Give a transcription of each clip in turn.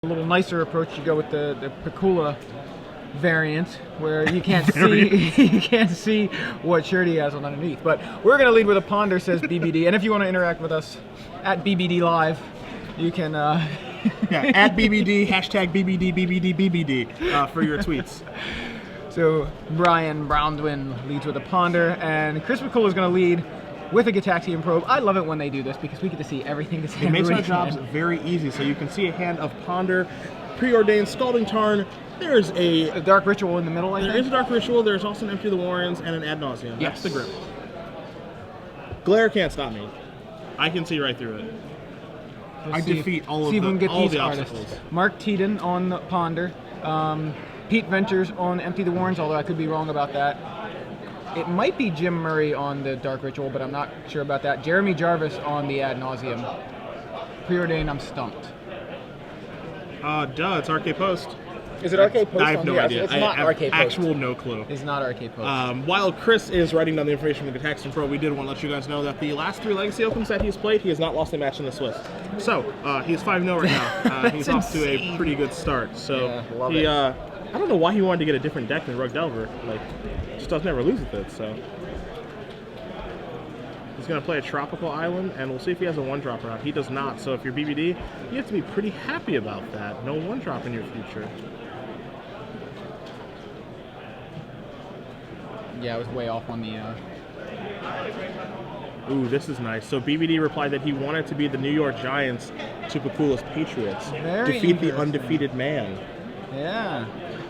A little nicer approach, you go with the Pikula variant, where you can't see you can't see what shirt he has on underneath. But we're gonna lead with a ponder, says BBD. And if you want to interact with us at BBD Live, you can yeah, at BBD, hashtag BBD, BBD, BBD for your tweets. So Braun Duin leads with a ponder, and Chris Pikula is going to lead with a Gataxian probe. I love it when they do this because we get to see everything that's It makes our jobs very easy. So you can see a hand of ponder, preordained, scalding tarn. There's a dark ritual in the middle. There is a dark ritual. There's also an empty of the Warrens and an ad nauseam. Yes. That's the grip. Glare can't stop me. I can see right through it. I defeat all of the obstacles. Mark Teeden on the ponder. Pete Ventures on Empty the Warrens, although I could be wrong about that. It might be Jim Murray on the Dark Ritual, but I'm not sure about that. Jeremy Jarvis on the Ad Nauseam. Preordained, I'm stumped. It's Arcade Post. Is it Arcade Post? I have no idea. It's not Arcade Post. Actual no clue. It's not Arcade Post. While Chris is writing down the information from the Gataxian Pro, we did want to let you guys know that the last 3 Legacy Opens that he's played, he has not lost a match in the Swiss. So, he's 5-0 right now. He's off to a pretty good start. So, yeah, I don't know why he wanted to get a different deck than Rug Delver. Like, just doesn't ever lose with it, so. He's going to play a Tropical Island, and we'll see if he has a 1-drop or not. He does not, so if you're BBD, you have to be pretty happy about that. No 1-drop in your future. Yeah, I was way off on the... Ooh, this is nice. So BBD replied that he wanted to be the New York Giants to Pikula's Patriots. Defeat the undefeated man. Yeah.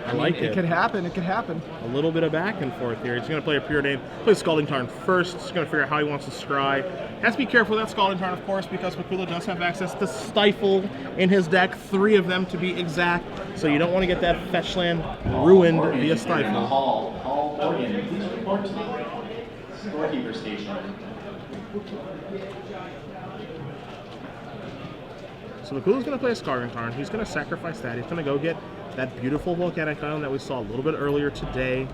I like it. It could happen. It could happen. A little bit of back and forth here. He's going to play a Preordained, play Scalding Tarn first. He's going to figure out how he wants to scry. Has to be careful with that Scalding Tarn, of course, because Pikula does have access to Stifle in his deck, 3 of them to be exact. So you don't want to get that fetch land ruined via Stifle. Hall Morgan, please report to the scorekeeper station. So Pikula's going to play a Scalding Tarn. He's going to sacrifice that. He's going to go get that beautiful volcanic island that we saw a little bit earlier today.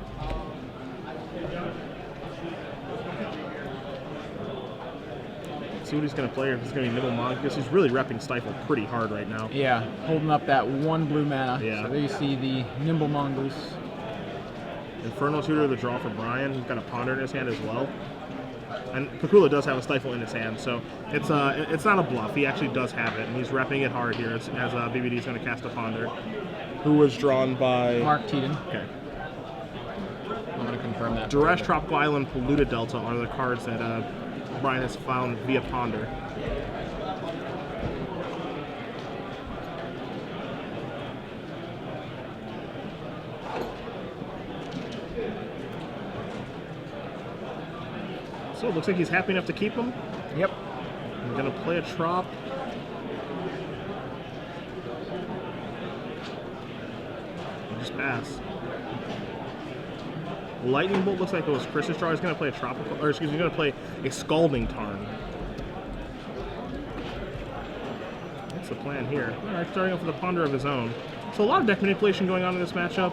Let's see what he's going to play, or if he's going to be Nimble Mongoose. He's really repping Stifle pretty hard right now. Yeah, holding up that 1 blue mana. Yeah. So there you see the Nimble Mongoose. Infernal Tutor, the draw for Brian. He's got a Ponder in his hand as well. And Pikula does have a Stifle in his hand, so it's not a bluff. He actually does have it, and he's repping it hard here as BBD is going to cast a Ponder, who was drawn by... Mark Teeden. Okay. I'm going to confirm that. Duress, Tropical Island, Polluted Delta are the cards that Brian has found via Ponder. So it looks like he's happy enough to keep him. Yep. I'm going to play a Trop. Just pass. Lightning Bolt looks like it was Chris's draw. He's going to play a Tropical, or excuse me, he's going to play a Scalding Tarn. That's the plan here. All right, starting off with a Ponder of his own. So a lot of deck manipulation going on in this matchup.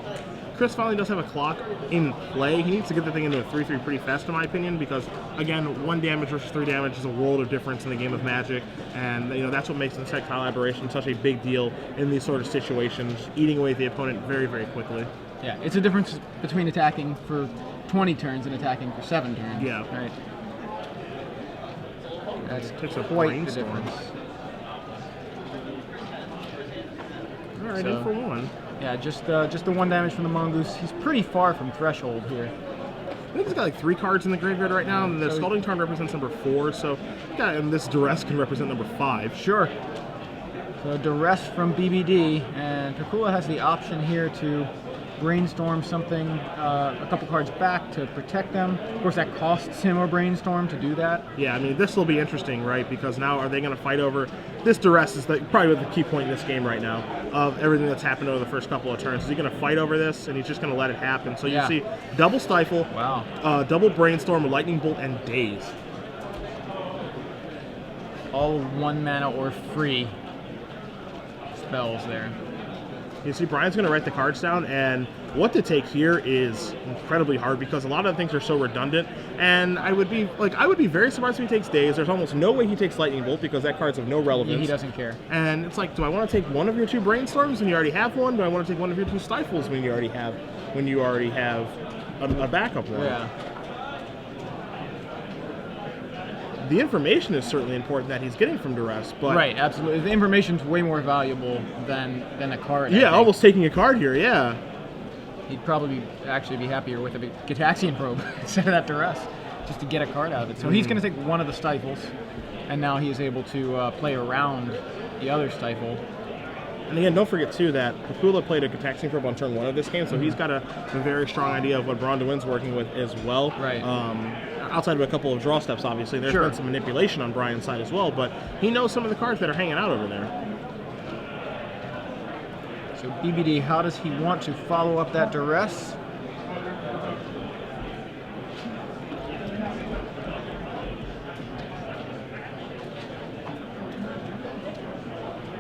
Chris finally does have a clock in play. He needs to get the thing into a 3-3 pretty fast, in my opinion, because, again, 1 damage versus 3 damage is a world of difference in the game of Magic, and that's what makes insect collaboration such a big deal in these sort of situations, eating away the opponent very, very quickly. Yeah, it's a difference between attacking for 20 turns and attacking for 7 turns. Yeah. Right. That's Takes a quite the brainstorm. difference. All right, in for 1. Yeah, just the 1 damage from the Mongoose. He's pretty far from threshold here. I think he's got like 3 cards in the graveyard right now, and the Scalding Tarn represents number 4, so and this Duress can represent number 5. Sure. So Duress from BBD, and Pikula has the option here to brainstorm something a couple cards back to protect them. Of course, that costs him a brainstorm to do that. Yeah, I mean, this will be interesting, right? Because now are they going to fight over... This Duress is probably the key point in this game right now of everything that's happened over the first couple of turns. Is he going to fight over this, and he's just going to let it happen? So you see double Stifle, double Brainstorm, Lightning Bolt, and Daze. All 1 mana or free spells there. You see, Brian's going to write the cards down, and what to take here is incredibly hard because a lot of the things are so redundant. And I would be very surprised if he takes Daze. There's almost no way he takes Lightning Bolt because that card's of no relevance. He doesn't care. And it's like, do I want to take one of your 2 Brainstorms when you already have one? Do I want to take one of your 2 Stifles when you already have a backup one? Yeah. The information is certainly important that he's getting from Duress, but Right, absolutely. The information's way more valuable than a card. I yeah, think. almost taking a card here. Yeah. He'd probably actually be happier with a Gitaxian Probe instead of that Duress, just to get a card out of it. So he's going to take one of the Stifles, and now he is able to play around the other Stifle. And again, don't forget too that Pikula played a Gitaxian Probe on turn 1 of this game, so he's got a very strong idea of what Braun Duin's working with as well. Right. Outside of a couple of draw steps, obviously, there's been some manipulation on Brian's side as well, but he knows some of the cards that are hanging out over there. So BBD, how does he want to follow up that Duress?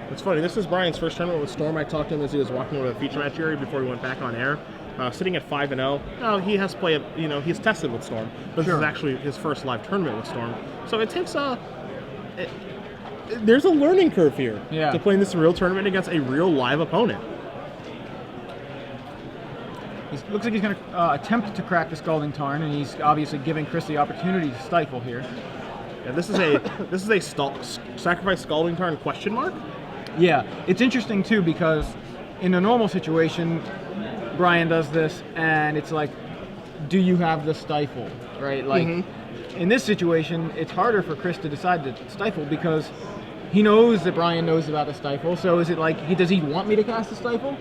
It's funny, this is Brian's first tournament with Storm. I talked to him as he was walking over the feature match area before we went back on air. Sitting at 5-0. Now, he has played, he's tested with Storm, but this is actually his first live tournament with Storm. So it takes there's a learning curve here to playing this real tournament against a real live opponent. Looks like he's going to attempt to crack the Scalding Tarn, and he's obviously giving Chris the opportunity to stifle here. Yeah, this is a sacrifice Scalding Tarn question mark. Yeah, it's interesting too because in a normal situation, Brian does this, and it's like, do you have the stifle, right? Like, in this situation, it's harder for Chris to decide to stifle because he knows that Brian knows about the stifle. So is it like, does he want me to cast the stifle?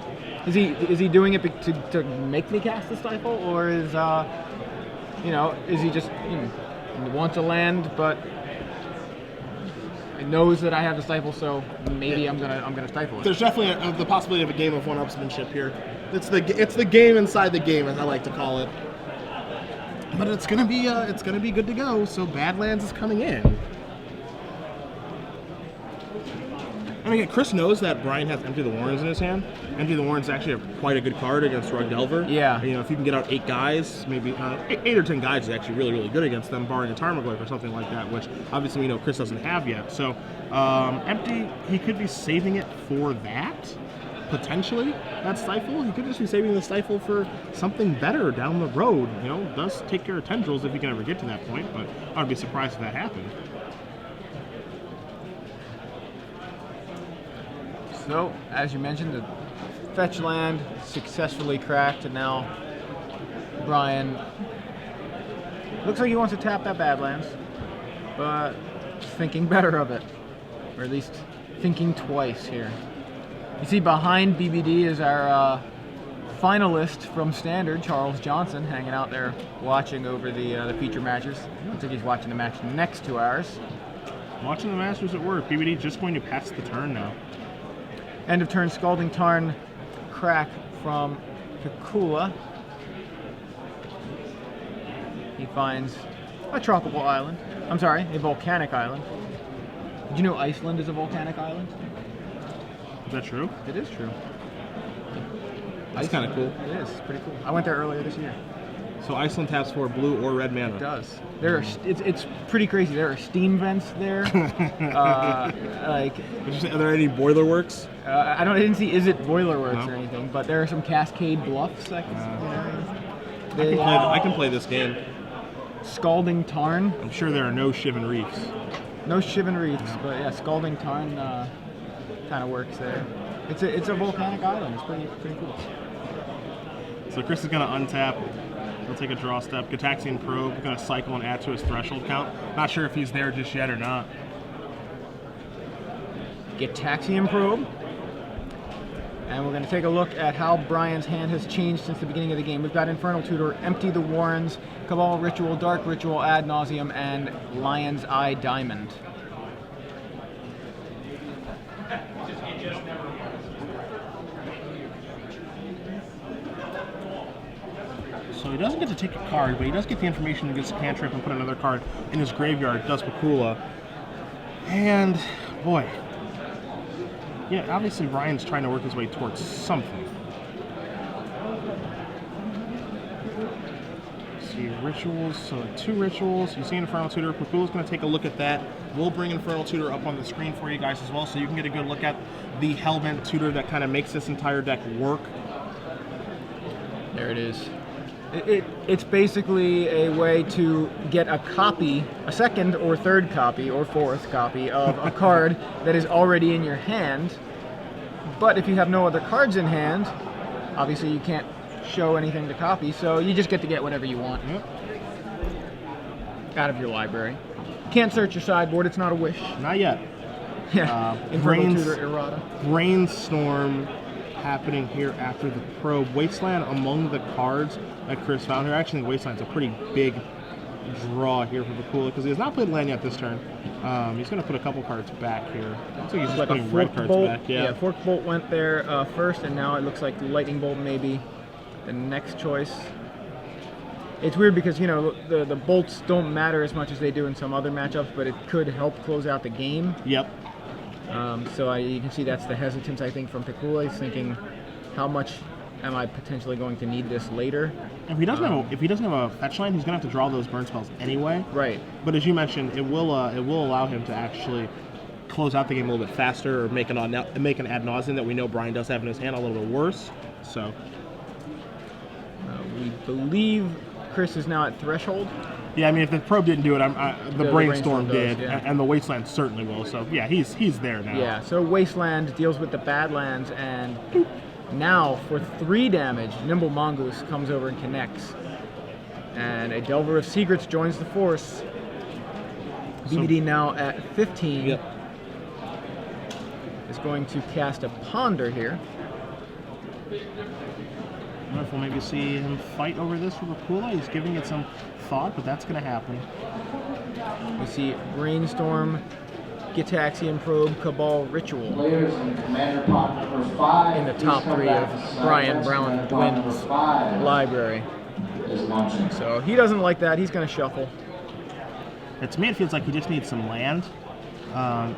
Is he doing it to make me cast the stifle, or is he just he wants a land, but he knows that I have the stifle, so maybe I'm gonna stifle it. There's definitely the possibility of a game of one-upsmanship here. It's the game inside the game, as I like to call it. But it's gonna be good to go. So Badlands is coming in. And again, Chris knows that Brian has Empty the Warrens in his hand. Empty the Warrens is actually quite a good card against Rug Delver. Yeah. If you can get out 8 guys, maybe 8 or 10 guys is actually really, really good against them, barring a Tarmogoyf or something like that, which obviously Chris doesn't have yet. So Empty, he could be saving it for that. Potentially, that Stifle. He could just be saving the Stifle for something better down the road. Does take care of Tendrils if you can ever get to that point, but I'd be surprised if that happened. So, as you mentioned, the fetch land successfully cracked, and now Brian looks like he wants to tap that Badlands, but thinking better of it, or at least thinking twice here. You see behind BBD is our finalist from Standard, Charles Johnson, hanging out there watching over the feature matches. Looks like he's watching the match next to ours. Watching the Masters at work. BBD just going to pass the turn now. End of turn Scalding Tarn crack from Pikula. He finds a tropical island. I'm sorry, a volcanic island. Did you know Iceland is a volcanic island? Is that true? It is true. That's kind of cool. It is. It's pretty cool. I went there earlier this year. So Iceland taps for blue or red mana. It does. It's pretty crazy. There are steam vents there. Are there any boiler works? I didn't see Is It Boiler Works or anything, but there are some Cascade Bluffs. I can play this game. Scalding Tarn. I'm sure there are no Shivan Reefs. No Shivan Reefs, but yeah, Scalding Tarn kind of works there. It's a volcanic island. It's pretty cool. So Chris is going to untap. He'll take a draw step. Gitaxian Probe, going to cycle and add to his threshold count. Not sure if he's there just yet or not. Gitaxian Probe. And we're going to take a look at how Brian's hand has changed since the beginning of the game. We've got Infernal Tutor, Empty the Warrens, Cabal Ritual, Dark Ritual, Ad Nauseam, and Lion's Eye Diamond. So he doesn't get to take a card, but he does get the information to get a cantrip and put another card in his graveyard, does Pikula. And, boy, Yeah, obviously Ryan's trying to work his way towards something. See rituals, so 2 rituals. You see Infernal Tutor. Pikula's going to take a look at that. We'll bring Infernal Tutor up on the screen for you guys as well, so you can get a good look at the Hellbent Tutor that kind of makes this entire deck work. There it is. It's basically a way to get a copy, a second or third copy or fourth copy of a card that is already in your hand. But if you have no other cards in hand, obviously you can't show anything to copy, so you just get to get whatever you want out of your library. Can't search your sideboard, it's not a wish. Not yet. Yeah, Infernal Tutor Errata. Brainstorm happening here after the probe. Wasteland among the cards that Chris found here. Actually, Wasteland's a pretty big draw here for Pikula because he has not played land yet this turn. He's going to put a couple cards back here. Looks like he's just putting red cards bolt back. Yeah, Fork Bolt went there first, and now it looks like Lightning Bolt may be the next choice. It's weird because, you know, the bolts don't matter as much as they do in some other matchups, but it could help close out the game. Yep. So you can see that's the hesitance, I think, from Pikula. He's thinking, how much am I potentially going to need this later? If he doesn't have a fetch land, he's gonna have to draw those burn spells anyway. Right. But as you mentioned, it will allow him to actually close out the game a little bit faster, or make an ad nauseam that we know Brian does have in his hand a little bit worse. So we believe Chris is now at threshold. yeah, I mean, if the probe didn't do it, the brainstorm does, did, yeah. and the wasteland certainly will. So yeah, he's there now. Yeah. So Wasteland deals with the Badlands, and now for 3 damage, Nimble Mongoose comes over and connects, and a Delver of Secrets joins the force. BBD now at 15. Yep. Is going to cast a Ponder here. I wonder if we'll maybe see him fight over this for Pikula. He's giving it some thought, but that's going to happen. We see Brainstorm, Gitaxian Probe, Cabal, Ritual Players in Commander pot number 5 in the top 3 of Brian Brown Duin's library. is launching. So he doesn't like that. He's going to shuffle. To me, it feels like he just needs some land.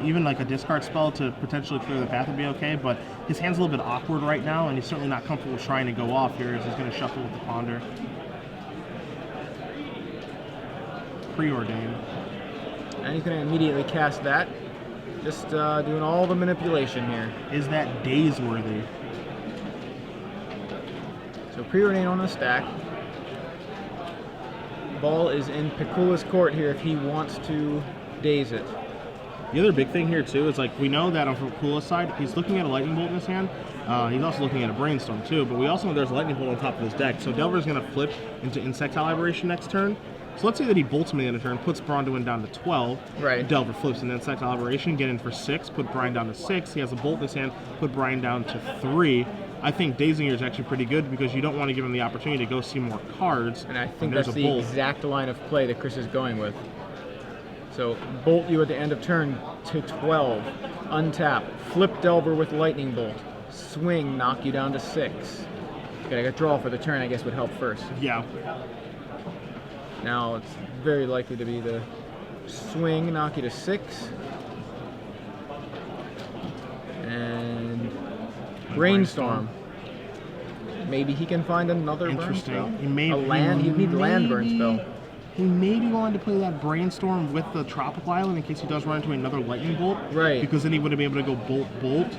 Even like a discard spell to potentially clear the path would be okay, but his hand's a little bit awkward right now, and he's certainly not comfortable trying to go off here as he's going to shuffle with the Ponder. Preordain. And he's going to immediately cast that. Just doing all the manipulation here. Is that daze worthy? So Preordain on the stack. Ball is in Pikula's court here if he wants to daze it. The other big thing here too is like we know that on Pikula's side, he's looking at a Lightning Bolt in his hand. He's also looking at a Brainstorm too, but we also know there's a Lightning Bolt on top of his deck. So Delver's going to flip into Insectile Aberration next turn. So let's say that he bolts me in a turn, puts Braun down to 12. Right. Delver flips an Insectile Aberration, get in for 6, put Brian down to 6. He has a Bolt in his hand, put Brian down to 3. I think dazing here is actually pretty good because you don't want to give him the opportunity to go see more cards. And I think there's that's a the Bolt. exact line of play that Chris is going with. So bolt you at the end of turn to 12. Untap. Flip Delver with Lightning Bolt. Swing, knock you down to 6. Okay, a draw for the turn, I guess, would help first. Yeah. Now it's very likely to be the swing, knock you to 6. And Brainstorm. Maybe he can find another burn Interesting. spell. He may, a land. He need land burn spell. He may be willing to play that Brainstorm with the Tropical Island in case he does run into another Lightning Bolt. Right. Because then he would have been able to go Bolt.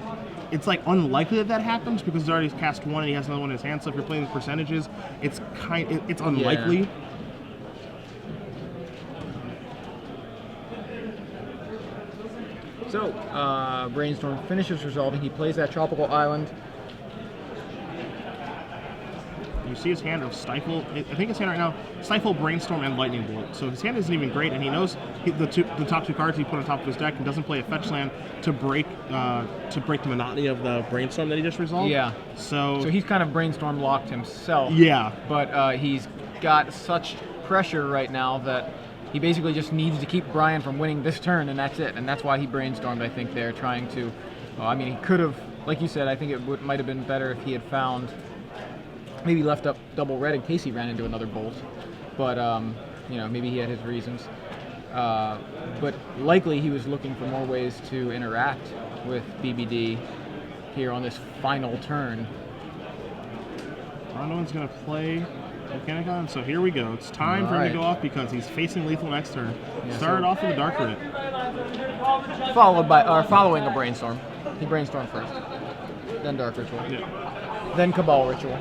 It's like unlikely that happens because he's already cast 1 and he has another one in his hand. So if you're playing the percentages, it's unlikely. Yeah. So, Brainstorm finishes resolving. He plays that Tropical Island. You see his hand of Stifle. I think his hand right now, Stifle, Brainstorm, and Lightning Bolt. So his hand isn't even great, and he knows the top 2 cards he put on top of his deck and doesn't play a fetch land to break the monotony of the Brainstorm that he just resolved. Yeah. So he's kind of Brainstorm locked himself. Yeah. But he's got such pressure right now that he basically just needs to keep Brian from winning this turn, and that's it. And that's why he Brainstormed, I think, there, trying to... I mean, he could have, like you said, I think it might have been better if he had found... Maybe left up double red in case he ran into another bolt. But, you know, maybe he had his reasons. But likely he was looking for more ways to interact with BBD here on this final turn. Braun's going to play Volcanic on, so here we go. It's time for him to go off because he's facing lethal next turn. Started off with a Dark Rit. Following a Brainstorm. He Brainstormed first, then Dark Ritual, then Cabal Ritual.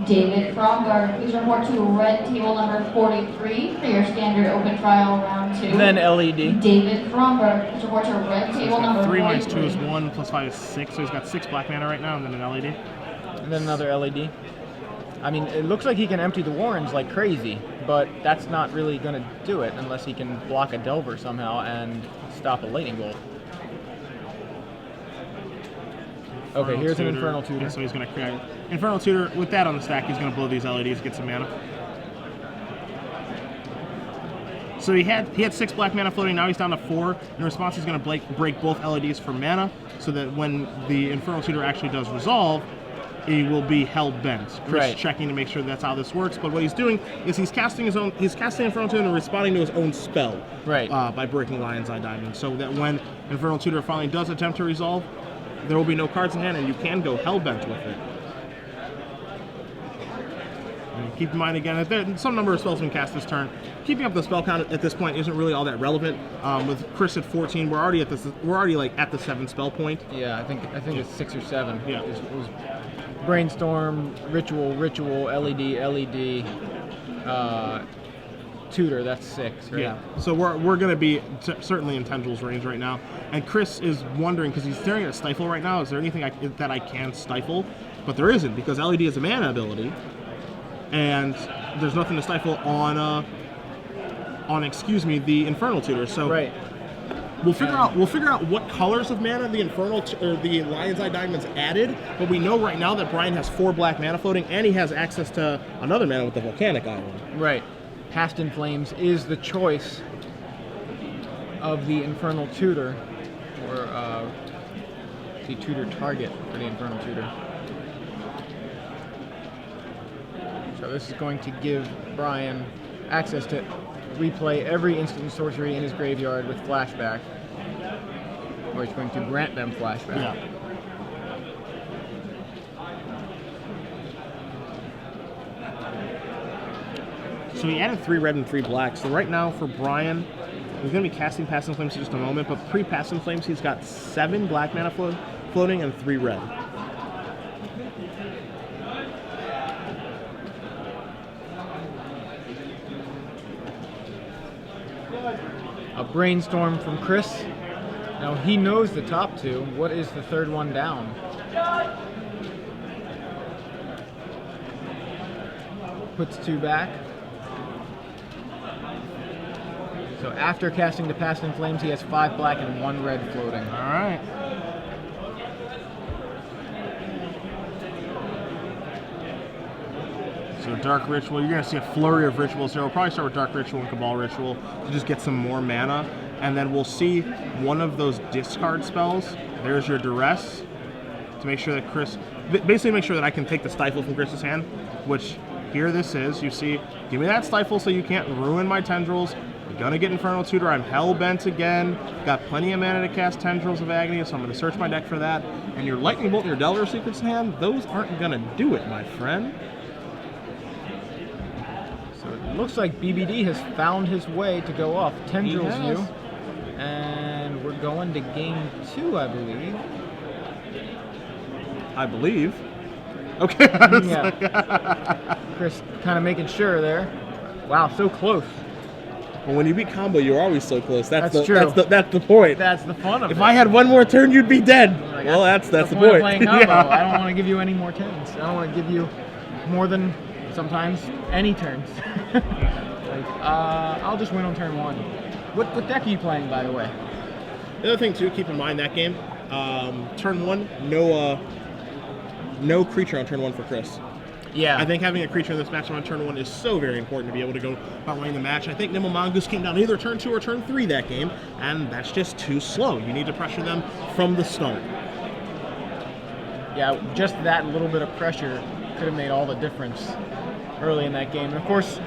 David Fromgaard, please report to red table number 43 for your standard open trial round 2. Then LED. David Fromgaard, please report to red table number 3 43. minus 2 is 1, plus 5 is 6, so he's got 6 black mana right now, and then an LED. And then another LED. I mean, it looks like he can empty the Warrens like crazy, but that's not really going to do it unless he can block a Delver somehow and stop a Lightning Bolt. Okay, here's an Infernal Tutor. Yeah, so he's going to create Infernal Tutor. With that on the stack, he's going to blow these LEDs, get some mana. So he had 6 black mana floating. Now he's down to 4. In response, he's going to break both LEDs for mana, so that when the Infernal Tutor actually does resolve, he will be hell bent. Chris checking to make sure that's how this works. But what he's doing is he's casting Infernal Tutor and responding to his own spell. By breaking Lion's Eye Diamond, so that when Infernal Tutor finally does attempt to resolve, there will be no cards in hand, and you can go hellbent with it. And keep in mind again that there some number of spells been cast this turn. Keeping up the spell count at this point isn't really all that relevant. With Chris at 14, we're already like at the 7 spell point. Yeah, I think it's 6 or 7. Yeah. It was Brainstorm, Ritual, LED, Tutor. That's 6, right? Yeah. So we're going to be certainly in Tendrils range right now. And Chris is wondering, because he's staring at Stifle right now, is there anything that I can stifle? But there isn't, because LED is a mana ability, and there's nothing to stifle on the Infernal Tutor. So we'll figure out what colors of mana the the Lion's Eye Diamond's added. But we know right now that Brian has 4 black mana floating, and he has access to another mana with the Volcanic Island. Right. Past in Flames is the choice of the Infernal Tutor, or the tutor target for the Infernal Tutor. So this is going to give Brian access to replay every instant sorcery in his graveyard with flashback, or it's going to grant them flashback. Yeah. So he added 3 red and 3 black. So right now for Brian, he's going to be casting Past in Flames in just a moment, but pre-Past in Flames, he's got 7 black mana floating and 3 red. A Brainstorm from Chris. Now he knows the top 2. What is the third one down? Puts 2 back. So after casting the Past in Flames, he has 5 black and 1 red floating. All right. So Dark Ritual, you're going to see a flurry of rituals here. We'll probably start with Dark Ritual and Cabal Ritual to just get some more mana. And then we'll see one of those discard spells. There's your Duress, to make sure that Chris, basically make sure that I can take the Stifle from Chris's hand, which here this is. You see, give me that Stifle so you can't ruin my Tendrils. You're going to get Infernal Tutor. I'm hell-bent again. Got plenty of mana to cast Tendrils of Agony, so I'm going to search my deck for that. And your Lightning Bolt and your Delver Secrets in hand, those aren't going to do it, my friend. So it looks like BBD has found his way to go off Tendrils you. And we're going to game 2, I believe. I believe. Okay. Yeah. Chris kind of making sure there. Wow, so close. Well, when you beat combo, you're always so close. That's true. That's the point. That's the fun of it. If I had one more turn, you'd be dead. Like, well, that's the point point. of playing combo. Yeah. I don't want to give you any more turns. I don't want to give you more than sometimes any turns. I'll just win on turn 1. What deck are you playing, by the way? The other thing too, keep in mind that game, turn 1, no creature on turn 1 for Chris. Yeah. I think having a creature in this matchup on turn 1 is so very important to be able to go about winning the match. I think Nimble Mongoose came down either turn 2 or turn 3 that game, and that's just too slow. You need to pressure them from the start. Yeah, just that little bit of pressure could have made all the difference early in that game. And of course,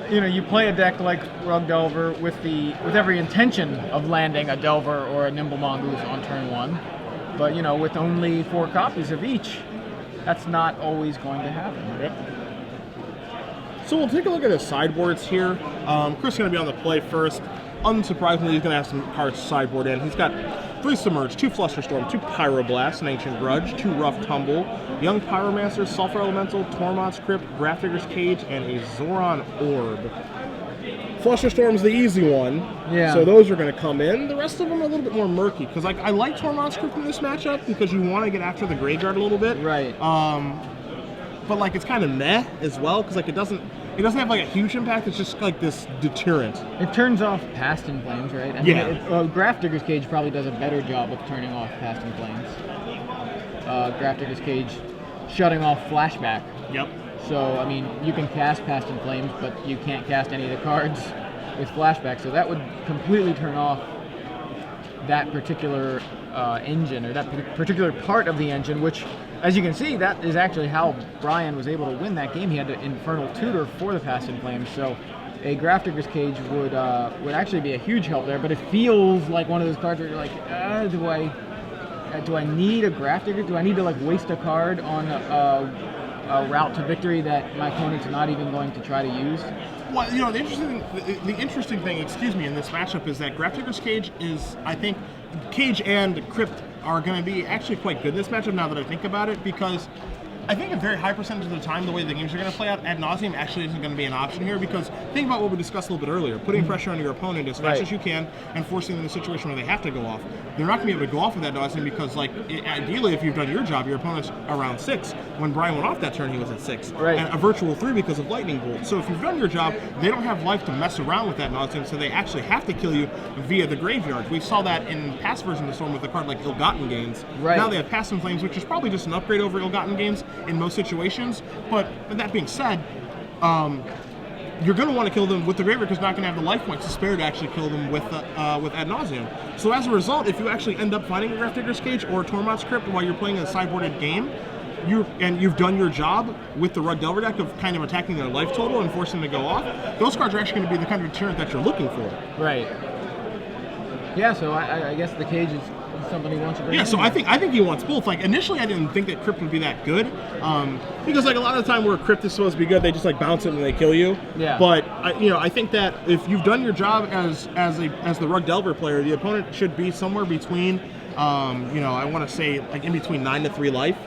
you know, you play a deck like Rug Delver with every intention of landing a Delver or a Nimble Mongoose on turn 1. But, you know, with only 4 copies of each, that's not always going to happen. Yep. So we'll take a look at the sideboards here. Chris is going to be on the play first. Unsurprisingly, he's going to have some cards sideboard in. He's got 3 Submerge, 2 Flusterstorm, 2 Pyroblast, an Ancient Grudge, 2 Rough Tumble, Young Pyromancer, Sulfur Elemental, Tormod's Crypt, Grafdigger's Cage, and a Zoran Orb. Flusterstorm's the easy one, Yeah. so those are going to come in. The rest of them are a little bit more murky, because like, I like Tormod's Crypt in this matchup because you want to get after the graveyard a little bit. Right. But like it's kind of meh as well, because like it doesn't have like a huge impact. It's just like this deterrent. It turns off Past in Flames, right? I Yeah. Grafdigger's Cage probably does a better job of turning off Past in Flames. Grafdigger's Cage shutting off Flashback. Yep. So, I mean, you can cast Past in Flames, but you can't cast any of the cards with Flashback. So that would completely turn off that particular engine, or that particular part of the engine, which, as you can see, that is actually how Brian was able to win that game. He had to Infernal Tutor for the Past in Flames. So a Grafdigger's Cage would actually be a huge help there, but it feels like one of those cards where you're like, do I need a Grafdigger? Do I need to like waste a card on a route to victory that my opponent's not even going to try to use? Well, you know, the interesting thing, in this matchup is that Grafdigger's Cage is, I think, Cage and Crypt are going to be actually quite good in this matchup now that I think about it, because I think a very high percentage of the time, the way the games are going to play out, ad nauseum actually isn't going to be an option here, because think about what we discussed a little bit earlier, putting pressure on your opponent as fast as you can and forcing them in a situation where they have to go off. They're not going to be able to go off with ad nauseum because, like, ideally, if you've done your job, your opponent's around 6. When Brian went off that turn, he was at 6. Right. And a virtual 3 because of Lightning Bolt. So if you've done your job, they don't have life to mess around with ad nauseum, so they actually have to kill you via the graveyard. We saw that in past versions of the Storm with a card like Ill-Gotten Gains. Right. Now they have Past in Flames, which is probably just an upgrade over Ill-Gotten Gains in most situations. But with that being said, you're going to want to kill them with the graveyard because you're not going to have the life points to spare to actually kill them with ad nauseum. So as a result, if you actually end up finding a Grafdigger's Cage or a Tormod's Crypt while you're playing a sideboarded game, you've done your job with the Rug Delver deck of kind of attacking their life total and forcing them to go off, those cards are actually going to be the kind of deterrent that you're looking for. Right. Yeah, so I guess the Cage is something he wants to bring in. Yeah, so I think he wants both. Like, initially I didn't think that Crypt would be that good, because like a lot of the time where Crypt is supposed to be good, they just like bounce it and they kill you. Yeah. But I think that if you've done your job as the Rug Delver player, the opponent should be somewhere between, I want to say like in between 9 to 3 life,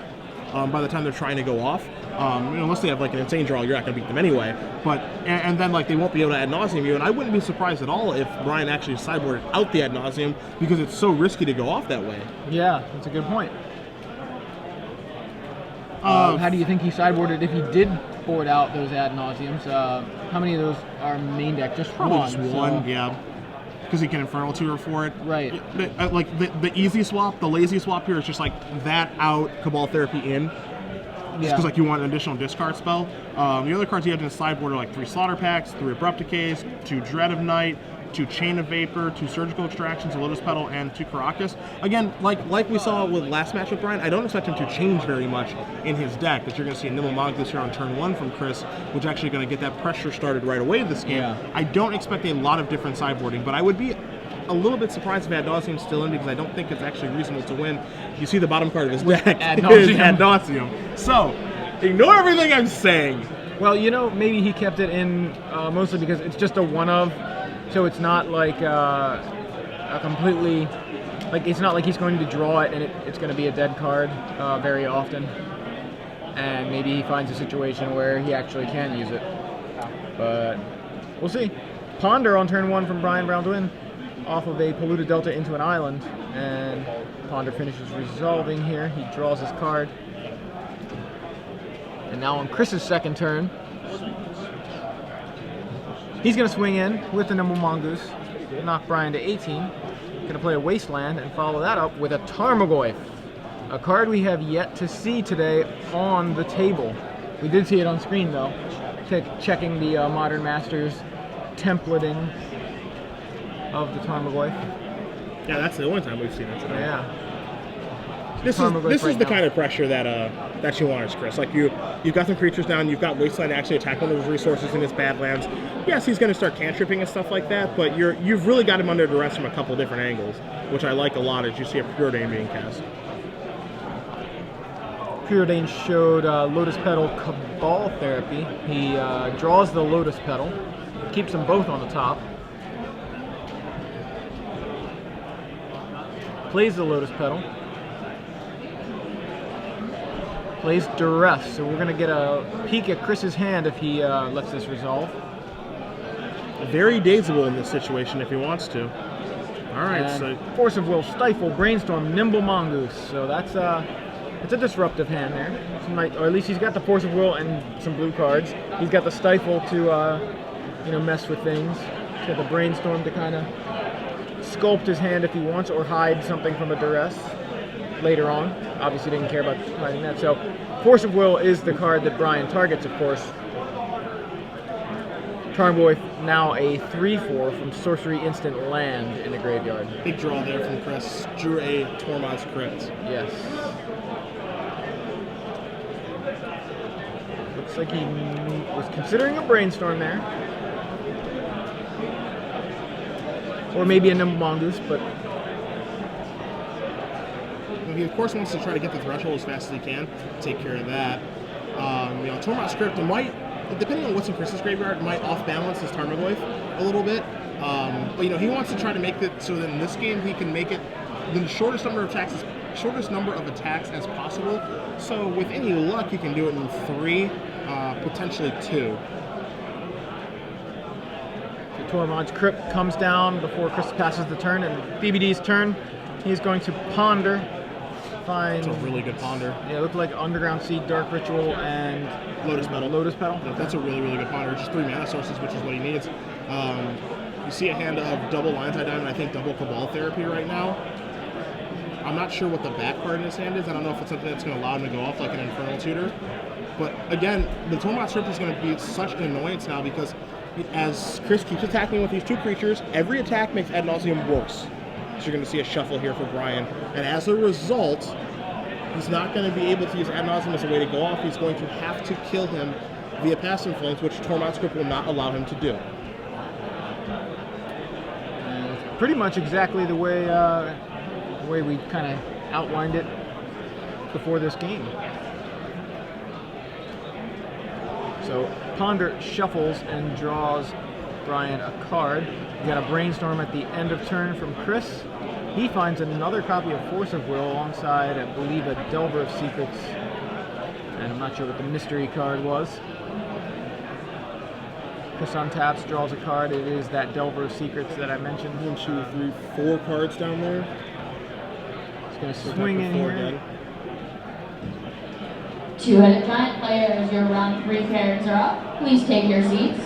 by the time they're trying to go off. Unless they have like an insane draw, you're not going to beat them anyway. But and then like they won't be able to ad nauseum you, and I wouldn't be surprised at all if Brian actually sideboarded out the ad nauseum because it's so risky to go off that way. Yeah, that's a good point. How do you think he sideboarded if he did board out those ad nauseums? How many of those are main deck? Just Probably one. just one, yeah. Because he can Infernal Tutor for it. Right. Like the easy swap, the lazy swap here is just like that out, Cabal Therapy in. Just because like you want an additional discard spell. The other cards you have in the sideboard are like 3 Slaughter Packs, 3 Abrupt Decays, 2 Dread of Night, 2 Chain of Vapor, 2 Surgical Extractions, a Lotus Petal, and 2 Caracas. Again, like we saw with last match with Brian, I don't expect him to change very much in his deck. That you're going to see a Nimble Mongoose here on turn 1 from Chris, which is actually going to get that pressure started right away this game. Yeah. I don't expect a lot of different sideboarding, but I would be a little bit surprised if ad nauseum's still in because I don't think it's actually reasonable to win. You see the bottom card of his deck ad is nauseum. ad nauseum. So, ignore everything I'm saying. Well, maybe he kept it in mostly because it's just a one-of, so it's not like a completely, like it's not like he's going to draw it and it's going to be a dead card very often. And maybe he finds a situation where he actually can use it. But we'll see. Ponder on turn 1 from Brian Brown Duin off of a Polluted Delta into an island. And Ponder finishes resolving here. He draws his card. And now on Chris's second turn, he's going to swing in with the Nimble Mongoose, knock Brian to 18. Going to play a Wasteland and follow that up with a Tarmogoyf, a card we have yet to see today on the table. We did see it on screen though, checking the Modern Masters templating of the Tarmogoyf. Yeah, that's the only time we've seen it today. Yeah. This is the kind of pressure that you want as Chris. Like you've got some creatures down, you've got Wasteland to actually attack one of those resources in his Badlands. Yes, he's going to start cantripping and stuff like that, but you've really got him under duress from a couple different angles, which I like a lot as you see a Preordain being cast. Preordained showed Lotus Petal Cabal Therapy. He draws the Lotus Petal, keeps them both on the top, plays the Lotus Petal, plays Duress. So we're going to get a peek at Chris's hand if he lets this resolve. Very dazeable in this situation if he wants to. All right, And so Force of Will, Stifle, Brainstorm, Nimble Mongoose. So that's it's a disruptive hand there. Or at least he's got the Force of Will and some blue cards. He's got the Stifle to mess with things. He's got the Brainstorm to kind of sculpt his hand if he wants, or hide something from a Duress later on. Obviously didn't care about hiding that. So Force of Will is the card that Brian targets, of course. Tarmogoyf now a 3/4 from Sorcery Instant Land in the graveyard. big draw there from Chris. Drew a Tormod's Crypt. Yes. Looks like he was considering a Brainstorm there. Or maybe a Nimble Mongoose, but He of course wants to try to get the threshold as fast as he can, take care of that. Tormod's Crypt might, depending on what's in Chris's graveyard, might off-balance his Tarmogoyf a little bit. But he wants to try to make it so that in this game he can make it the shortest number of attacks as possible. So with any luck, he can do it in 3, potentially 2. the Tormod's Crypt comes down before Chris passes the turn, and BBD's turn. He's going to ponder. Find. It's a really good ponder. Yeah, it looked like Underground Seed, Dark Ritual, and Lotus Petal. Lotus Petal. That's a really, really good ponder. Just 3 mana sources, which is what he needs. You see a hand of double Lion's Eye Diamond, I think double Cabal Therapy right now. I'm not sure what the back card in his hand is. I don't know if it's something that's going to allow him to go off like an Infernal Tutor. But again, the Tormod's Crypt is going to be such an annoyance now because as Chris keeps attacking with these 2 creatures, every attack makes Ad Nauseam worse. So you're going to see a shuffle here for Brian. And as a result, he's not going to be able to use Ad Nauseam as a way to go off. He's going to have to kill him via Passive Flames, which Tormod's Crypt will not allow him to do. Pretty much exactly the way we kind of outlined it before this game. So Ponder shuffles and draws Brian a card. We got a Brainstorm at the end of turn from Chris. He finds another copy of Force of Will alongside, I believe, a Delver of Secrets. And I'm not sure what the mystery card was. Chris untaps, draws a card. It is that Delver of Secrets that I mentioned. 1, 2, 3, 4 cards down there. He's going to swing in here. Again. 2-headed giant players, your round 3 cards are up. Please take your seats.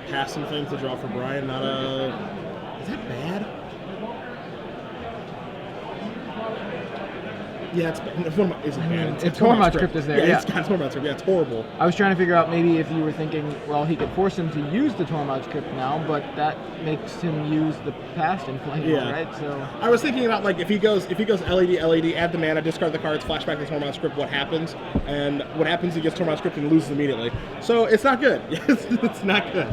Passing Flames to draw for Brian. Not a. Is that bad? Yeah, it's bad. If Tormod's Crypt is there, yeah. It's got Tormod's Crypt. Yeah, it's horrible. I was trying to figure out maybe if you were thinking, well, he could force him to use the Tormod's Crypt now, but that makes him use the past in Flames, Yeah. right? So I was thinking about like if he goes LED, add the mana, discard the cards, flashback to Tormod's Crypt, what happens? And what happens, he gets Tormod's Crypt and loses immediately. So it's not good. It's not good.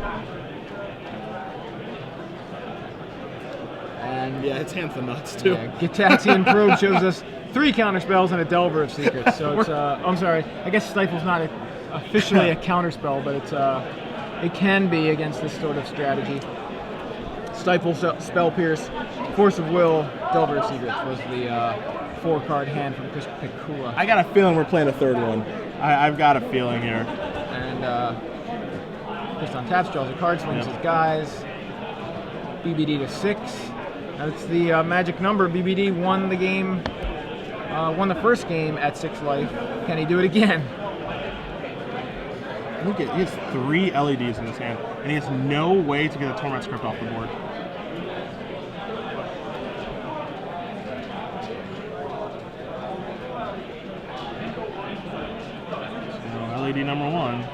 and Yeah, it's hands the nuts too. yeah, Gitaxian Probe shows us 3 counterspells and a Delver of Secrets. So it's I'm sorry, I guess Stifle's not officially a counterspell, but it can be against this sort of strategy. Stifle, Spell Pierce, Force of Will, Delver of Secrets was the 4-card hand from Chris Pikula. I got a feeling we're playing a third one. I've got a feeling here. And Chris on taps, draws a card, swings his guys. BBD to 6. That's the magic number. BBD won the game, won the first game at 6 life. Can he do it again? Look at, he has 3 LEDs in his hand, and he has no way to get a Tormod's Crypt off the board. So LED number 1.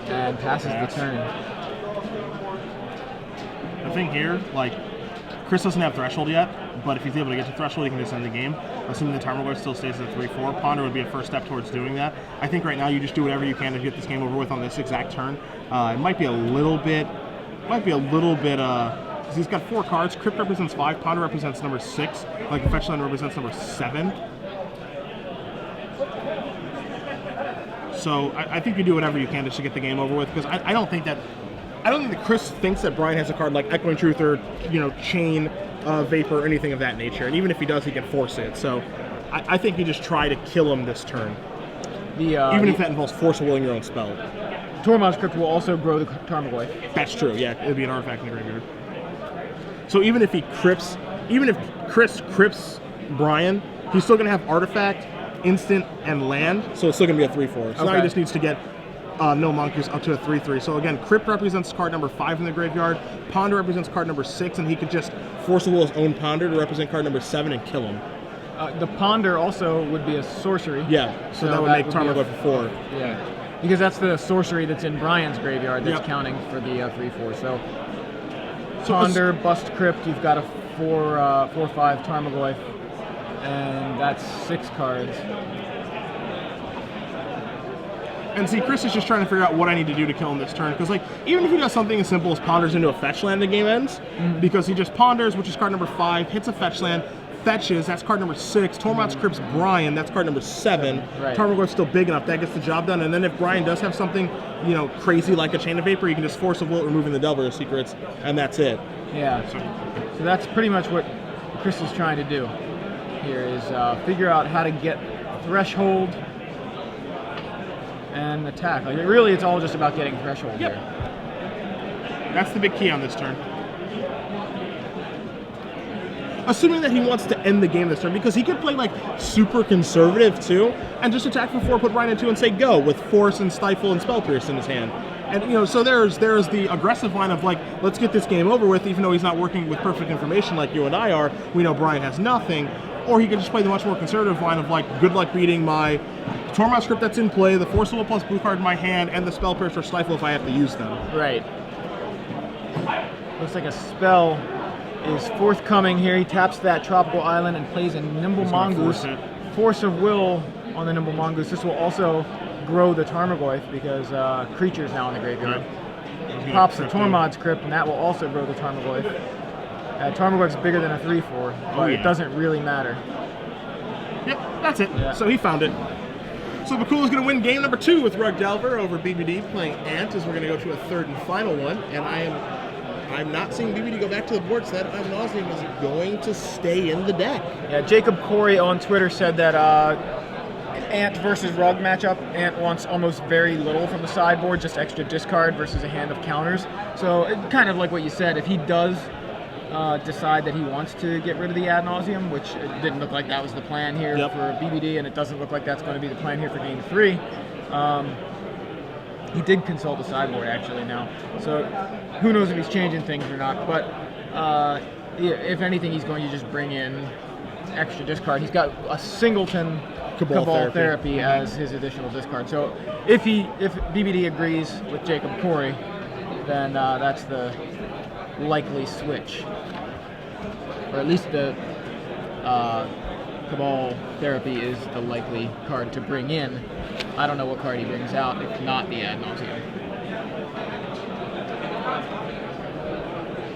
And passes the turn. The thing here, like, Chris doesn't have Threshold yet, but if he's able to get to Threshold, he can just end the game. Assuming the Tarmogoyf still stays at 3-4, Ponder would be a first step towards doing that. I think right now you just do whatever you can to get this game over with on this exact turn. It might be a little bit is he's got 4 cards. Crypt represents 5, Ponder represents number 6, like Fetch Land represents number 7. So I think you do whatever you can just to get the game over with, because I don't think that Chris thinks that Brian has a card like Echoing Truth or, you know, Chain Vapor or anything of that nature. And even if he does, he can force it. So I think you just try to kill him this turn. Even if that involves Force of Willing your own spell. Tormod's Crypt will also grow the Tarmogoyf. That's true, yeah. It would be an artifact in the graveyard. So even if Chris crypts Brian, he's still going to have artifact, instant, and land. So it's still going to be a 3/4. So now he just needs to get no monkeys up to a 3/3. So again, Crypt represents card number 5 in the graveyard. Ponder represents card number 6, and he could just Force of Will his own Ponder to represent card number 7 and kill him. The Ponder also would be a sorcery. Yeah, so that would make Tarmogoyf a 4. Yeah, because that's the sorcery that's in Brian's graveyard that's counting for the 3/4. So Ponder, Bust Crypt, you've got a 4/5 Tarmogoyf, and that's 6 cards. And see, Chris is just trying to figure out what I need to do to kill him this turn. Because, like, even if he does something as simple as ponders into a fetch land, the game ends. Because he just ponders, which is card number 5, hits a fetch land, fetches, that's card number 6. Tormod's Crypt's Brian, that's card number 7. Right. Tarmogoyf's still big enough, that gets the job done. And then if Brian does have something, you know, crazy like a Chain of Vapor, you can just Force of Will, removing the Delver of Secrets, and that's it. Yeah. So that's pretty much what Chris is trying to do here, is figure out how to get Threshold and attack. Like, really, it's all just about getting Threshold here. That's the big key on this turn. Assuming that he wants to end the game this turn, because he could play like super conservative too, and just attack for 4, put Brian in 2, and say go with Force and Stifle and Spell Pierce in his hand. And you know, so there's the aggressive line of like, let's get this game over with, even though he's not working with perfect information like you and I are. We know Brian has nothing. Or he could just play the much more conservative line of like, good luck beating my Tormod's Crypt that's in play, the Force of Will plus blue card in my hand, and the Spell Pierce or Stifle if I have to use them. Right. Looks like a spell is forthcoming here. He taps that Tropical Island and plays a Nimble Mongoose. Force of Will on the Nimble Mongoose. This will also grow the Tarmogoyf because creature's now in the graveyard. Pops the Tormod's Crypt, and that will also grow the Tarmogoyf. Tarmogoyf's bigger than a 3/4, but it doesn't really matter. Yep, that's it. Yeah. So he found it. So Pikula's going to win game number 2 with Rug Delver over BBD playing Ant, as we're going to go to a third and final one. And I'm not seeing BBD go back to the board, so that ad nauseum is going to stay in the deck. Yeah, Jacob Corey on Twitter said that Ant versus Rug matchup, Ant wants almost very little from the sideboard, just extra discard versus a hand of counters. So kind of like what you said, if he does decide that he wants to get rid of the ad nauseum, which it didn't look like that was the plan here for BBD, and it doesn't look like that's going to be the plan here for game 3. He did consult the sideboard actually now, so who knows if he's changing things or not. But if anything, he's going to just bring in extra discard. He's got a singleton Cabal Therapy as his additional discard. So if BBD agrees with Jacob Corey, then that's the likely switch, or at least the Cabal Therapy is the likely card to bring in. I don't know what card he brings out if not the ad nauseum.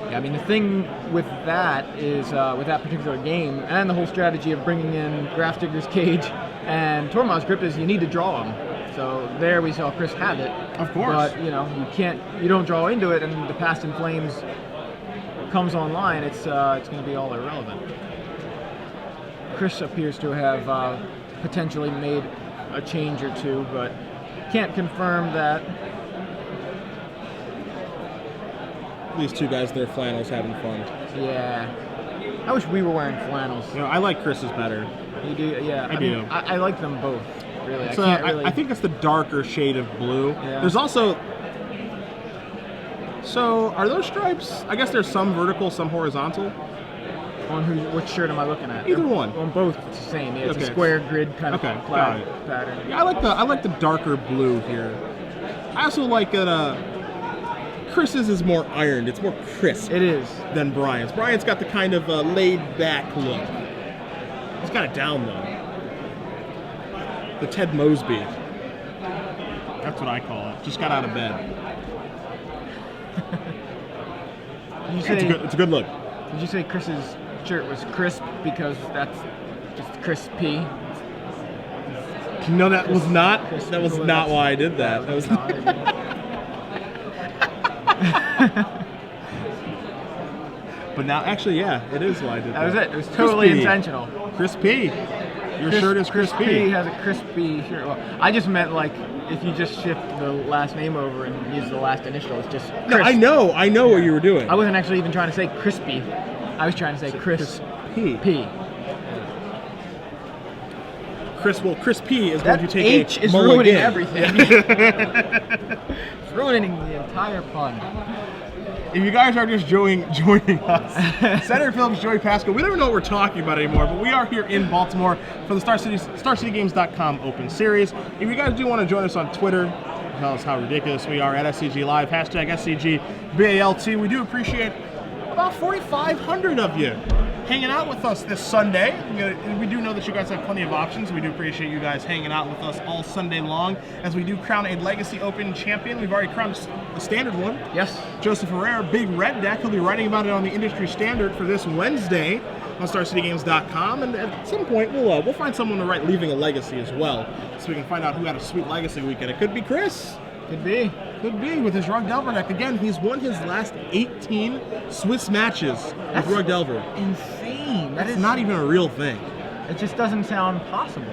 Yeah, I mean, the thing with that is with that particular game and the whole strategy of bringing in Grafdigger's Cage and Tormod's Crypt is you need to draw them. So there we saw Chris have it. Of course. But you know, you don't draw into it, and the Past in Flames comes online, it's going to be all irrelevant. Chris appears to have potentially made a change or two, but can't confirm that. These two guys in their flannels having fun. Yeah. I wish we were wearing flannels. You know, I like Chris's better. You do? Yeah. I do. I like them both, really. I think it's the darker shade of blue. Yeah. There's also... So, are those stripes... I guess there's some vertical, some horizontal. On which shirt am I looking at? Either one. On both, it's the same. Yeah, it's Okay. a square grid kind of cloud pattern. Yeah, I like the darker blue here. I also like that Chris's is more ironed. It's more crisp. It is. Than Brian's. Brian's got the kind of laid-back look. He's got it down, though. The Ted Mosby. That's what I call it. Just got out of bed. Did you say, It's a good look. Did you say Chris's shirt was crisp because that's just crispy? No, that was not Pikula, why I did that. That was But now, actually, yeah, it is why I did that. That was it. It was totally Crispy. intentional. Crispy. Your shirt is crispy. He has a crispy shirt. Well, I just meant like if you just shift the last name over and use the last initial, it's just crisp. No, I know what you were doing. I wasn't actually even trying to say crispy. I was trying to say crispy. Chris P is That going to take H a is mulligan. ruining everything. It's ruining the entire pun. If you guys are just joining us, Senator Phillips, Joey Pascal, we don't even know what we're talking about anymore, but we are here in Baltimore for the StarCityGames.com Open Series. If you guys do want to join us on Twitter, tell us how ridiculous we are at SCG Live, hashtag SCGBALT. We do appreciate about 4,500 of you hanging out with us this Sunday. We do know that you guys have plenty of options. We do appreciate you guys hanging out with us all Sunday long as we do crown a Legacy Open champion. We've already crowned a standard one. Yes. Joseph Herrera, Big Red Deck. He'll be writing about it on the industry standard for this Wednesday on StarCityGames.com. And at some point, we'll find someone to write Leaving a Legacy as well, so we can find out who had a sweet Legacy weekend. It could be Chris. Could be. Could be with his Rug Delver deck. Again, he's won his last 18 Swiss matches with Rug Delver. Insane. That's not even a real thing. It just doesn't sound possible.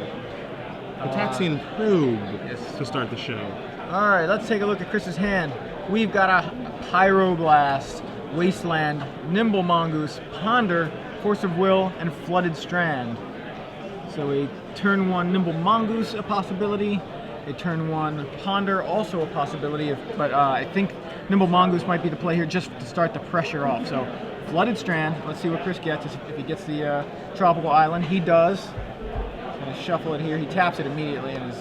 The Taxian Probe Yes. to start the show. All right, let's take a look at Chris's hand. We've got a Pyroblast, Wasteland, Nimble Mongoose, Ponder, Force of Will, and Flooded Strand. So a turn 1 Nimble Mongoose, a possibility. A turn 1 Ponder, also a possibility. But I think Nimble Mongoose might be the play here just to start the pressure off. So Flooded Strand, let's see what Chris gets. If he gets the Tropical Island, he does. He's going to shuffle it here. He taps it immediately and is...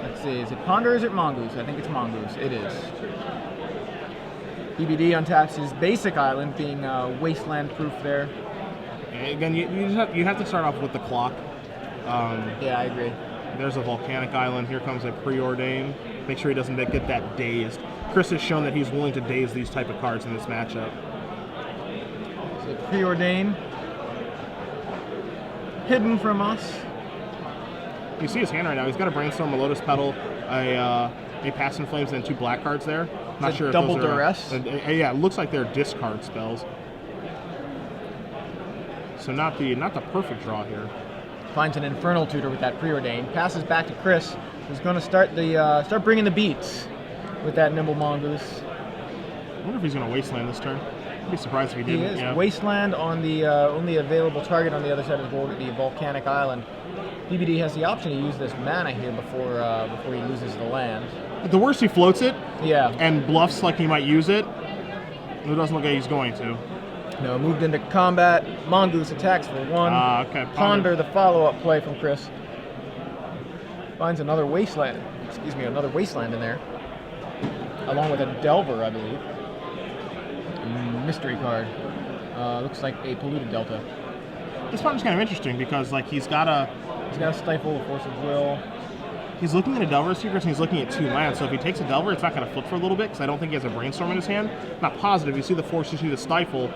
Let's see, is it Ponder or is it Mongoose? I think it's Mongoose. It is. BBD untaps his basic island, being wasteland proof there. And again, you have to start off with the clock. Yeah, I agree. There's a Volcanic Island. Here comes a Preordain. Make sure he doesn't get that dazed. Chris has shown that he's willing to daze these type of cards in this matchup. So Preordain, hidden from us. You see his hand right now. He's got a Brainstorm, a Lotus Petal, a Pass in Flames, and 2 black cards there. Not sure if double those are, duress? yeah, it looks like they're discard spells. So not the perfect draw here. Finds an Infernal Tutor with that Preordain. Passes back to Chris, who's going to start bringing the beats with that Nimble Mongoose. I wonder if he's going to Wasteland this turn. I'd be surprised if he didn't. He is. Yeah. Wasteland on the only available target on the other side of the board would be Volcanic Island. BBD has the option to use this mana here before he loses the land. The worst he floats it Yeah. and bluffs like he might use it. It doesn't look like he's going to. No, moved into combat. Mongoose attacks for 1. Okay. Ponder, the follow-up play from Chris. Finds another wasteland. Another wasteland in there, along with a Delver, I believe. Mystery card. Looks like a Polluted Delta. This one's kind of interesting because like he's got a Stifle, a Force of Will. He's looking at a Delver Secrets and he's looking at 2 lands. So if he takes a Delver, it's not going to flip for a little bit because I don't think he has a Brainstorm in his hand. Not positive. You see the Force, you see the Stifle.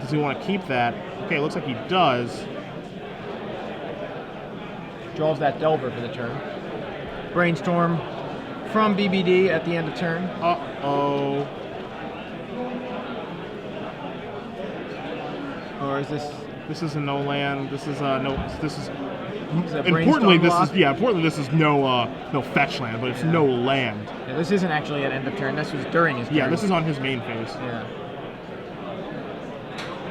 Does he want to keep that? Okay, it looks like he does. Draws that Delver for the turn. Brainstorm from BBD at the end of turn. Uh-oh. Or is this... This is a no land. This is no. This is that importantly. Brainstorm This block? is Importantly, this is no fetch land, but it's no land. Yeah, this isn't actually at end of turn. This was during his turn. Yeah, this is on his main phase. Yeah.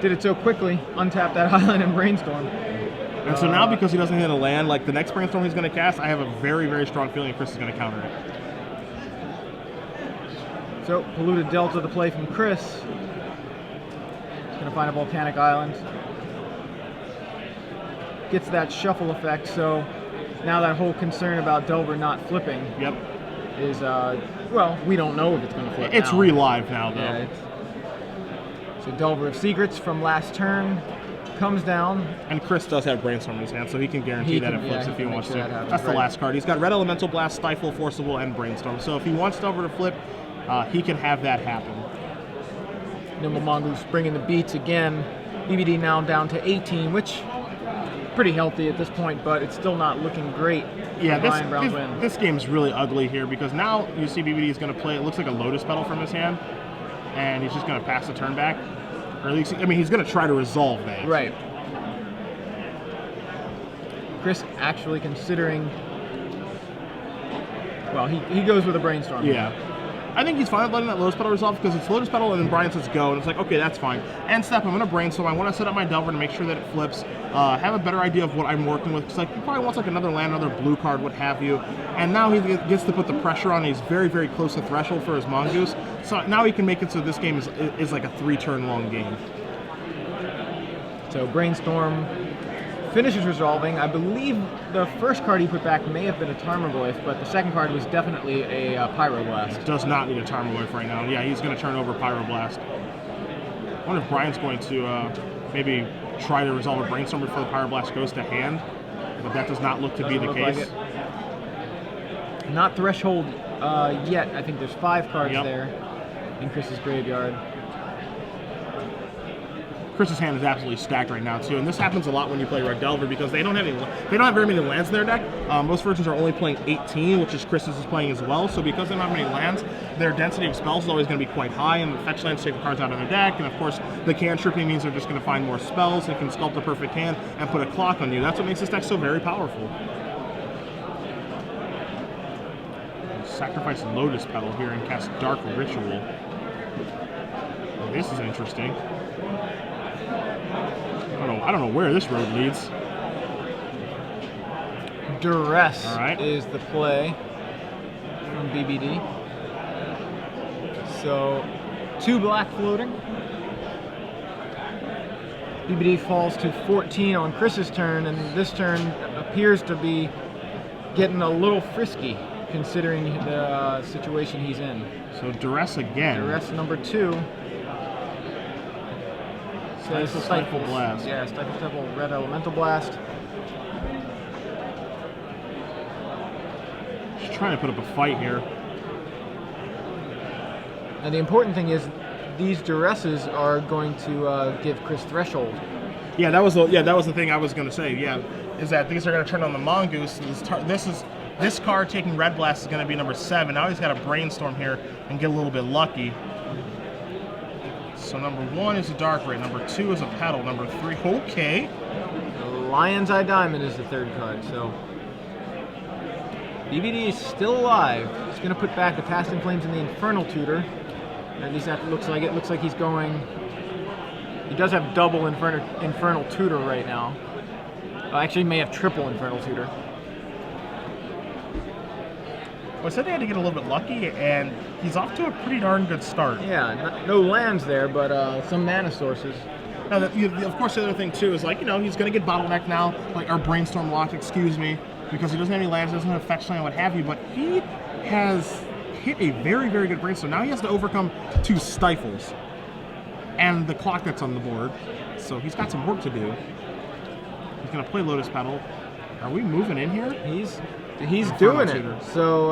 Did it so quickly. Untap that island and Brainstorm. And so now, because he doesn't hit a land, like the next Brainstorm he's going to cast, I have a very, very strong feeling Chris is going to counter it. So, Polluted Delta to play from Chris. He's going to find a Volcanic Island. Gets that shuffle effect, so now that whole concern about Delver not flipping Yep. is, well, we don't know if it's going to flip It's now. relive now, though. Yeah, so Delver of Secrets from last turn comes down. And Chris does have Brainstorm in his hand, so he can guarantee that it flips if he wants to. That's the last card. He's got Red Elemental Blast, Stifle, Forcible, and Brainstorm. So if he wants Delver to flip, he can have that happen. Nimble Mongoose bringing the beats again. BBD now down to 18, which pretty healthy at this point, but it's still not looking great. Yeah, Ryan Brown's win. this game's really ugly here because now you see BBD is going to play, it looks like a Lotus Petal from his hand, and he's just going to pass the turn back. Or at least, I mean, he's going to try to resolve that. Right. Chris actually considering, well, he goes with a Brainstorm. Yeah. I think he's fine with letting that Lotus Petal resolve because it's Lotus Petal and then Brian says go, and it's like, okay, that's fine. End step, I'm going to Brainstorm. I want to set up my Delver to make sure that it flips, have a better idea of what I'm working with, because like, he probably wants like another land, another blue card, what have you. And now he gets to put the pressure on. He's very, very close to threshold for his Mongoose. So now he can make it so this game is like a 3-turn long game. So Brainstorm finishes resolving. I believe the first card he put back may have been a Tarmogoyf, but the second card was definitely a Pyroblast. Does not need a Tarmogoyf right now. Yeah, he's going to turn over Pyroblast. I wonder if Brian's going to maybe try to resolve a Brainstorm before the Pyroblast goes to hand, but that does not look to be the case. Like not Threshold yet. I think there's 5 cards there in Chris's graveyard. Chris's hand is absolutely stacked right now too, and this happens a lot when you play Red Delver because they don't have very many lands in their deck. Most versions are only playing 18, which is Chris's is playing as well. So because they don't have many lands, their density of spells is always going to be quite high, and the fetch lands take the cards out of their deck. And of course, the cantripping means they're just going to find more spells and can sculpt a perfect hand and put a clock on you. That's what makes this deck so very powerful. Sacrifice Lotus Petal here and cast Dark Ritual. Well, this is interesting. I don't know where this road leads. Duress All right. is the play from BBD. So 2 black floating. BBD falls to 14 on Chris's turn, and this turn appears to be getting a little frisky considering the situation he's in. So Duress again. Duress number 2. Says Stifle Blast. Yeah, Stifle Red Elemental Blast. She's trying to put up a fight here. And the important thing is these Duresses are going to give Chris Threshold. Yeah, that was the thing I was going to say. Yeah, is that these are going to turn on the Mongoose. This card taking Red Blast is going to be number 7. Now he's got to Brainstorm here and get a little bit lucky. So number 1 is a Dark Ray, number 2 is a Petal, number 3, okay. Lion's Eye Diamond is the 3rd card, so BBD is still alive. He's going to put back the Passing Flames in the Infernal Tutor. At least that looks like it. Looks like he's going. He does have double Infernal Tutor right now. Actually, he may have triple Infernal Tutor. Well, I said they had to get a little bit lucky, and he's off to a pretty darn good start. Yeah, no lands there, but some mana sources. Now, of course, the other thing too is like he's going to get bottlenecked now, like our Brainstorm locked. Excuse me, because he doesn't have any lands, doesn't have fetch land, what have you. But he has hit a very, very good Brainstorm. Now he has to overcome 2 Stifles and the clock that's on the board. So he's got some work to do. He's going to play Lotus Petal. Are we moving in here? He's doing it. So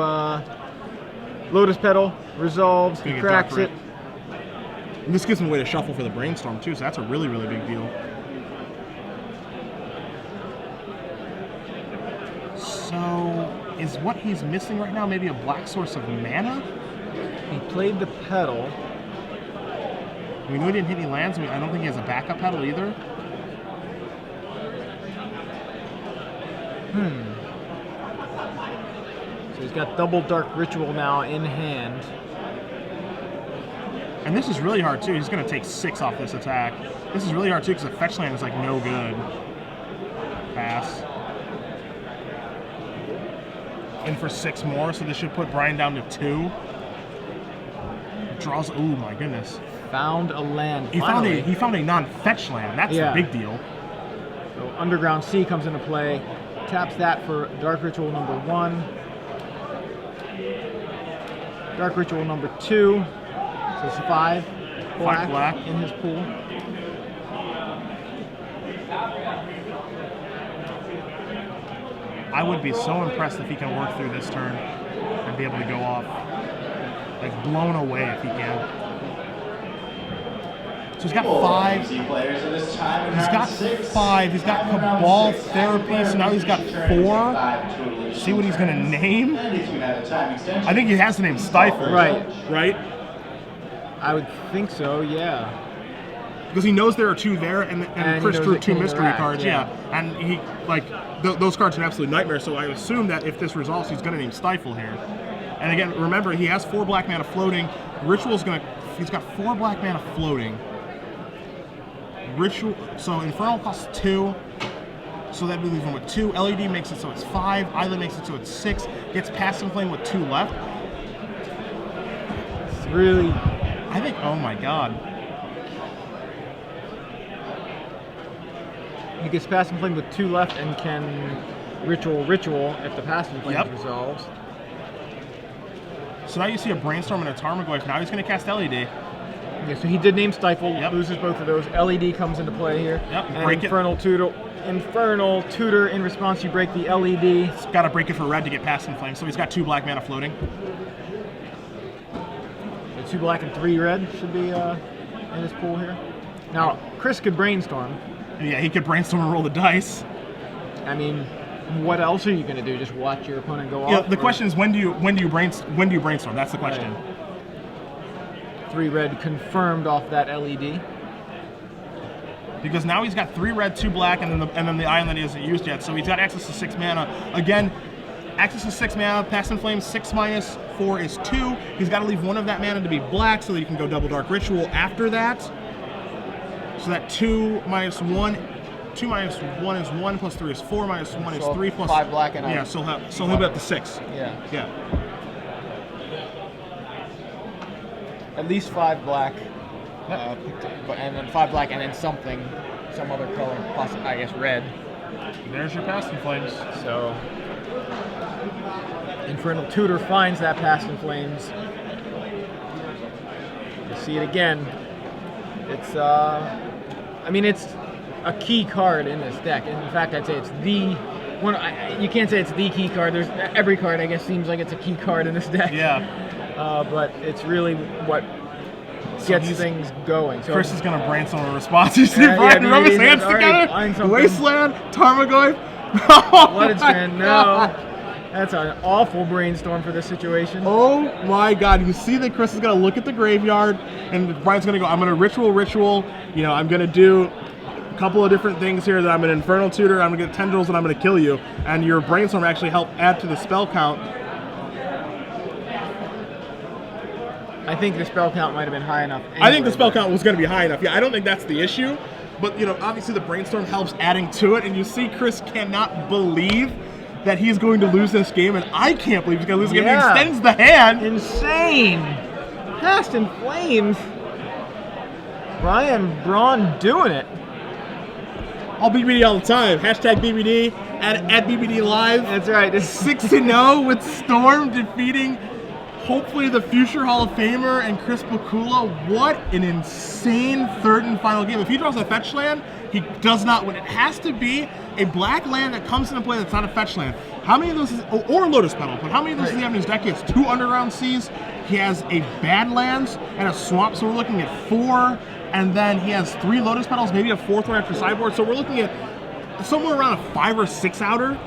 Lotus Petal resolves, he cracks it. And this gives him a way to shuffle for the Brainstorm too, so that's a really, really big deal. So is what he's missing right now maybe a black source of mana? He played the Petal. We know he didn't hit any lands. I don't think he has a backup Petal either. So he's got double Dark Ritual now in hand. And this is really hard too. He's going to take 6 off this attack. This is really hard too because the fetch land is like no good. Pass. In for 6 more, so this should put Brian down to 2. Draws. Oh my goodness. Found a land. He found a non-fetch land. That's a big deal. So Underground Sea comes into play. Taps that for Dark Ritual number 1. Dark Ritual number 2. So it's 5 black in his pool. I would be so impressed if he can work through this turn and be able to go off. Like blown away if he can. So he's got 5. Easy players at this time in He's round got 6. 5. He's got Time in round Cabal 6, Therapy, so now he's got 4. See what he's going to name? And if you have a time extension, I think he has the name Stifle. Right. Right? I would think so, yeah. Because he knows there are 2 there, and And Chris he knows drew it 2 can mystery interact, cards, yeah. And he, like, those cards are an absolute nightmare, so I assume that if this resolves, he's going to name Stifle here. And again, remember, he has 4 black mana floating. Ritual's going to, he's got 4 black mana floating. Ritual, so Infernal costs 2, so that leaves him with 2. LED makes it so it's 5. Island makes it so it's 6. Gets Passing Flame with 2 left. It's really... I think, oh my god. He gets Passing Flame with 2 left and can Ritual if the Passing Flame resolves. So now you see a Brainstorm and a Tarmogoyf. Now he's going to cast LED. Yeah, so he did name Stifle, loses both of those. LED comes into play here. Yep, And break it. Infernal Tutor, in response you break the LED. He's got to break it for red to get Passing Flame, so he's got 2 black mana floating. So 2 black and 3 red should be in his pool here. Now, Chris could Brainstorm. Yeah, he could Brainstorm and roll the dice. I mean, what else are you going to do? Just watch your opponent go off? Yeah, the question is when do you brainstorm? That's the question. Right. 3 red confirmed off that LED. Because now he's got 3 red, 2 black, and then the island that he hasn't used yet. So he's got access to 6 mana. Again, access to 6 mana. Passing Flame 6 minus 4 is 2. He's got to leave 1 of that mana to be black so that he can go double Dark Ritual after that. So that 2 minus 1. 2 minus 1 is 1, plus 3 is 4, minus 1 is 3, plus 5 black and yeah. So he'll be up to 6. Yeah. Yeah. At least 5 black, and then 5 black, and then some other color, possibly, I guess red. There's your Passing Flames. So Infernal Tutor finds that Passing Flames. You see it again. It's I mean it's a key card in this deck. In fact, I'd say it's the one. You can't say it's the key card. There's every card I guess seems like it's a key card in this deck. Yeah. But it's really what gets things going. So Chris is going to brainstorm a response. You see Yeah, Brian yeah, rub his he's hands already buying together? something. Wasteland, Tarmogoyf. Blooded Strand, no. That's an awful brainstorm for this situation. Oh my god, you see that Chris is going to look at the graveyard and Brian's going to go, I'm going to ritual, you know, I'm going to do a couple of different things here that I'm an Infernal Tutor, I'm going to get Tendrils, and I'm going to kill you. And your brainstorm actually helped add to the spell count. I think the spell count might have been high enough. I think the anyway, spell but- count was going to be high enough. Yeah, I don't think that's the issue. But, you know, obviously the brainstorm helps adding to it. And you see Chris cannot believe that he's going to lose this game. And I can't believe he's going to lose the game. He extends the hand. Insane! Past in Flames. Braun doing it. I'll BBD all the time. Hashtag BBD at BBD Live. That's right. 6-0 with Storm defeating hopefully the future Hall of Famer and Chris Pikula. What an insane third and final game. If he draws a fetch land, he does not win. It has to be a black land that comes into play that's not a fetch land. How many of those is, or a Lotus Petal, but how many of those does he have in his deck? He has 2 Underground Seas, he has a Badlands, and a Swamp, so we're looking at 4, and then he has 3 Lotus Petals, maybe a 4th one after sideboard, so we're looking at somewhere around a 5 or 6 outer.